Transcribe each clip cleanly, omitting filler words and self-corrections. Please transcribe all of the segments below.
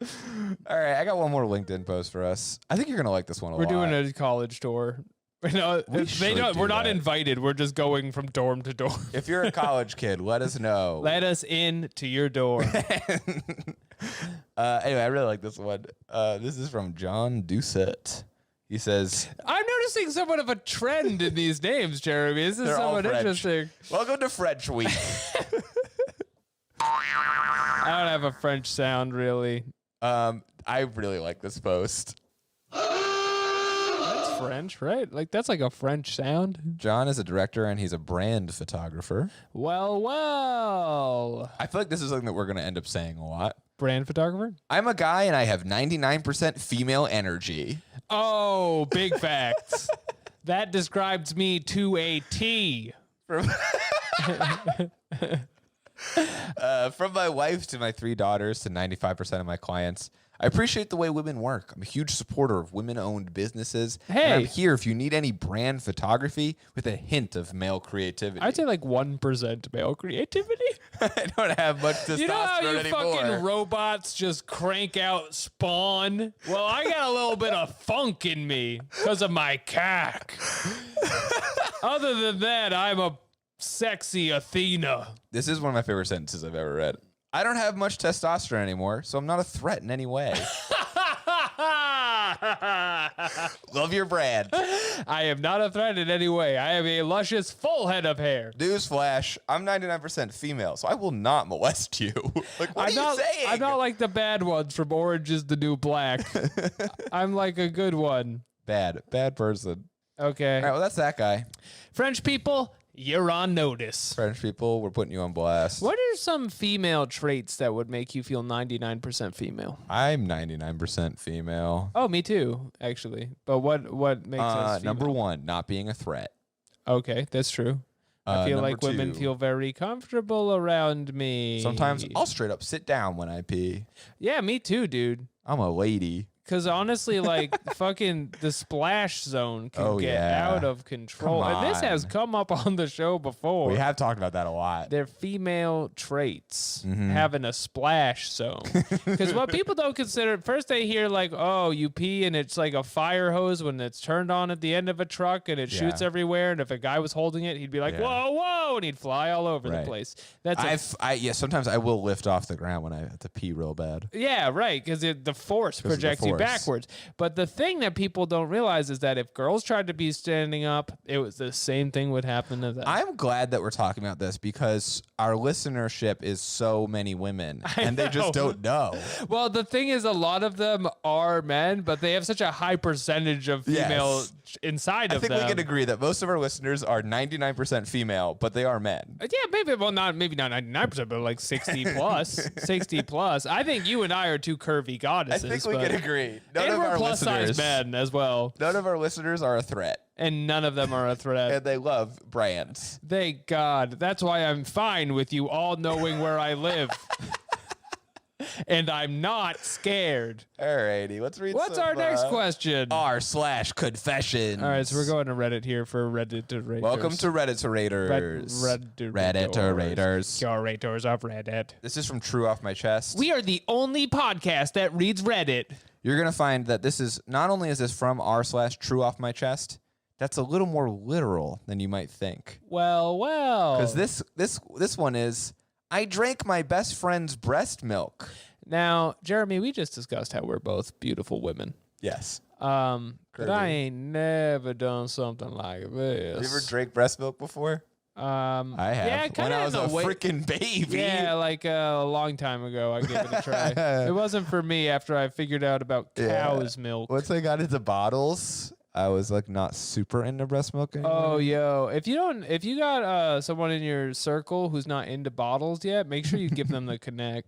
All right, I got one more LinkedIn post for us. I think you're gonna like this one a lot. We're doing a college tour. No, we're not invited. We're just going from dorm to dorm. If you're a college kid, let us know. Let us in to your dorm. Anyway, I really like this one. This is from John Doucette. He says, I'm noticing somewhat of a trend in these names, Jeremy. This is somewhat interesting. Welcome to French Week. I don't have a French sound, really. I really like this post. That's French, right? Like, that's like a French sound. John is a director and he's a brand photographer. Well. I feel like this is something that we're going to end up saying a lot. Brand photographer? I'm a guy and I have 99% female energy. Oh, big facts. That describes me to a T. From my wife to my 3 daughters to 95% of my clients, I appreciate the way women work. I'm a huge supporter of women-owned businesses. Hey. And I'm here if you need any brand photography with a hint of male creativity. I'd say like 1% male creativity. I don't have much testosterone You know how you anymore. fucking robots just crank out spawn? Well, I got a little bit of funk in me because of my cock. Other than that, I'm a sexy Athena. This is one of my favorite sentences I've ever read. I don't have much testosterone anymore, so I'm not a threat in any way. Love your brand. I am not a threat in any way. I have a luscious full head of hair. Newsflash, I'm 99% female, so I will not molest you. Like, what are you saying? I'm not like the bad ones from Orange is the New Black. I'm like a good one. Bad person. Okay. All right, well, that's that guy. French people, you're on notice. French people, we're putting you on blast. What are some female traits that would make you feel 99% female? I'm 99% female. Oh, me too, actually. But what makes us female? Number 1, not being a threat. Okay, that's true. I feel like Number women 2, feel very comfortable around me. sometimes I'll straight up sit down when I pee. Yeah, me too, dude. I'm a lady. Because honestly, like, fucking the splash zone can get out of control. Come And this has on. come up on the show before. We have talked about that a lot. They're female traits, Mm-hmm. having a splash zone. Because what people don't consider, first they hear like, oh, you pee and it's like a fire hose when it's turned on at the end of a truck and it shoots Yeah. everywhere. And if a guy was holding it, he'd be like, Yeah. whoa, whoa, and he'd fly all over the Right. place. That's sometimes I will lift off the ground when I have to pee real bad. yeah, right, because the force of the projects you force. backwards. But the thing that people don't realize is that if girls tried to be standing up, it was the same thing would happen to them. I'm glad that we're talking about this because our listenership is so many women and they just don't know. Well, the thing is, a lot of them are men, but they have such a high percentage of female inside I of think them. we can agree that most of our listeners are 99% female, but they are men. Yeah, maybe not 99%, but like 60 plus. 60 plus. I think you and I are two curvy I goddesses. think we can agree. None And of we're our plus size listeners, men as well. none of our listeners are a threat, And none of them are a threat. and they love brands. Thank God. That's why I'm fine with you all knowing where I live. And I'm not scared. Alrighty, let's read. What's some, our next question? r/confessions. All right, so we're going to Reddit here for Reddit. Welcome to Redditorators. Redditorators. Curators of Reddit. This is from True Off My Chest. We are the only podcast that reads Reddit. You're gonna find that this is not only is this from r/True Off My Chest, that's a little more literal than you might think. Well. Because this one is, I drank my best friend's breast milk. Now, Jeremy, we just discussed how we're both beautiful women. Yes. But I ain't never done something like this. Have you ever drank breast milk before? I have. Yeah, when kinda I was in a a way- freaking baby. Yeah, like a long time ago, I gave it a try. It wasn't for me after I figured out about cow's milk. Once I got into bottles, I was like not super into breast milk anymore. Oh, yo! If you got someone in your circle who's not into bottles yet, make sure you give them the connect.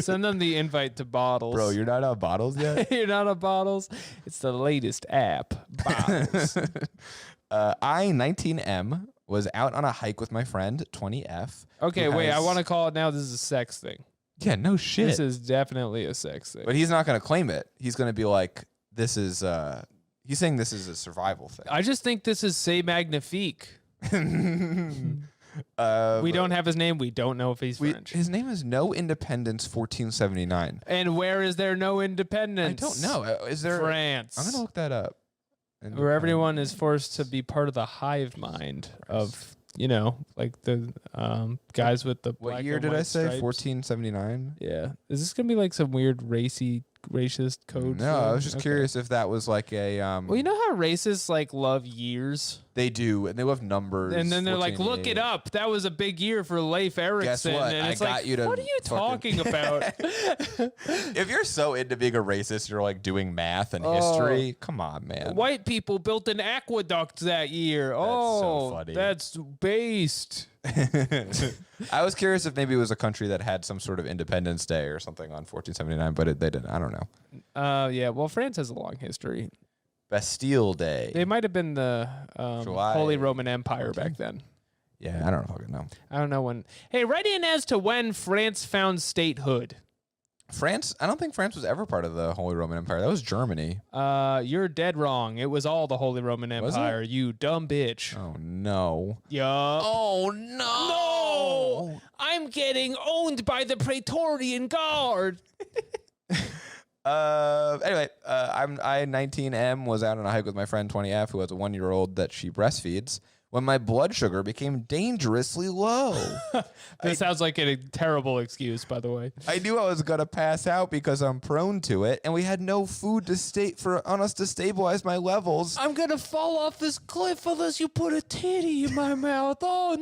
Send them the invite to bottles. Bro, you're not on bottles yet? You're not on bottles. It's the latest app. Bottles. I, 19M, was out on a hike with my friend, 20F. Okay, who wait. I has- want to call it now. This is a sex thing. Yeah, no shit. This is definitely a sex thing. But he's not going to claim it. He's going to be like, this is, he's saying this is a survival thing. I just think this is c'est magnifique. We don't have his name. We don't know if he's French. His name is No Independence 1479. And where is there no independence? I don't know. Is there France? I'm gonna look that up. Where everyone is forced to be part of the hive mind of, like the guys with the black What year and did I white say? stripes. 1479. Yeah. Is this gonna be like some weird racist code? No, I thing? was just Okay. curious if that was like a Well, you know how racists like love years, They do, and they love numbers. and then they're like, "Look it 1488. up. That was a big year for Leif Erikson." what? And I it's got like, you to what are you talking about? If you're so into being a racist, you're like doing math and Oh. history. Come on, man. White people built an aqueduct that year. so funny. That's based. I was curious if maybe it was a country that had some sort of Independence Day or something on 1479, but they didn't. I don't know. Yeah. Well, France has a long history. Bastille Day. They might have been the July Holy Roman Empire back then. Yeah, I don't fucking know. I don't know when. Hey, write in as to when France found statehood. France? I don't think France was ever part of the Holy Roman Empire. That was Germany. You're dead wrong. It was all the Holy Roman Was it? Empire. You dumb bitch. Oh no. Yup. Oh no. No! I'm getting owned by the Praetorian Guard. Anyway, I 19M was out on a hike with my friend 20F who has a 1-year-old that she breastfeeds when my blood sugar became dangerously low. This sounds like a terrible excuse, by the way. I knew I was gonna pass out because I'm prone to it, and we had no food on us to stabilize my levels. I'm gonna fall off this cliff unless you put a titty in my mouth. Oh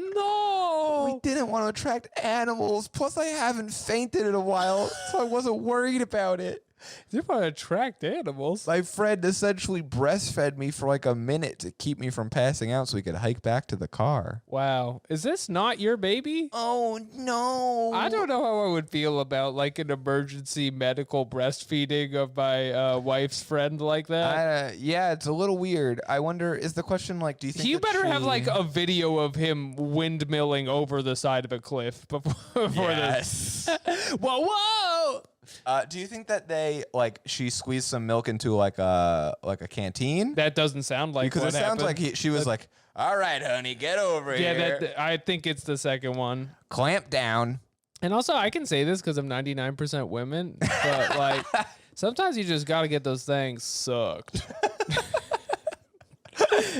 no! We didn't want to attract animals. Plus, I haven't fainted in a while, so I wasn't worried about it. They want to attract animals. My friend essentially breastfed me for like a minute to keep me from passing out so we could hike back to the car. Wow. Is this not your baby? Oh, no. I don't know how I would feel about like an emergency medical breastfeeding of my wife's friend like that. Yeah, it's a little weird. I wonder, is the question like, do you think You that better have she- like a video of him windmilling over the side of a cliff before this. Yes. Whoa, whoa! Do you think that she squeezed some milk into like a canteen? That doesn't sound like Because what it sounds happened. like she was like, all right, honey, get over here. Yeah, I think it's the second one. Clamp down. And also, I can say this because I'm 99% women, but like sometimes you just got to get those things sucked.